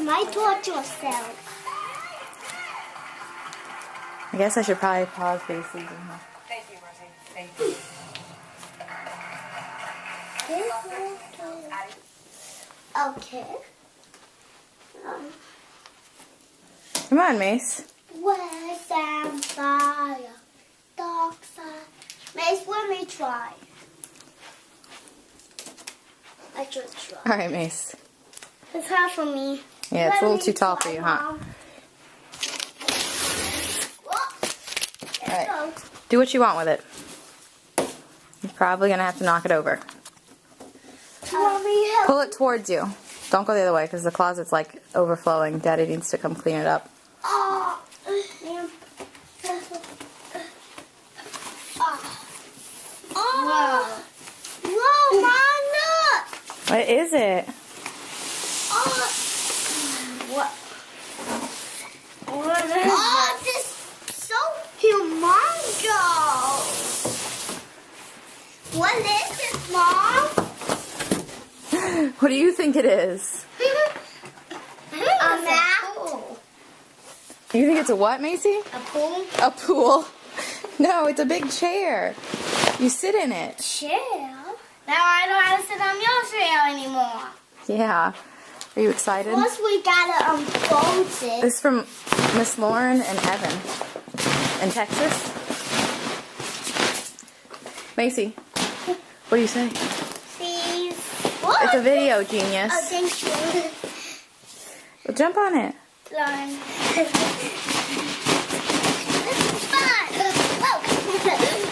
might torch yourself. I guess I should probably pause Faces. Thank you, Rosie. Thank you. Okay. Come on, Mace. West and fire, dark side. Mace, let me try. I should try. All right, Mace. It's hard for me. Yeah, it's Let a little me too tall for try, you, huh? Mom. All right. Go. Do what you want with it. You're probably gonna have to knock it over. Do you want me to help? Pull it towards you. Don't go the other way because the closet's like overflowing. Daddy needs to come clean it up. Oh, man. Oh. Whoa, Mom, look. What is it? Oh. What? What is oh, this is so humongous. What is this, Mom? What do you think it is? A map? You think it's a what, Macy? A pool? A pool. No, it's a big chair. You sit in it. Chair? Now I don't have to sit on your chair anymore. Yeah. Are you excited? Plus we gotta unfold it. This is from Miss Lauren and Evan in Texas. Macy, what do you say? Please. What? It's a video, genius. Oh, thank you. Well, jump on it. Lauren. This is fun. Oh.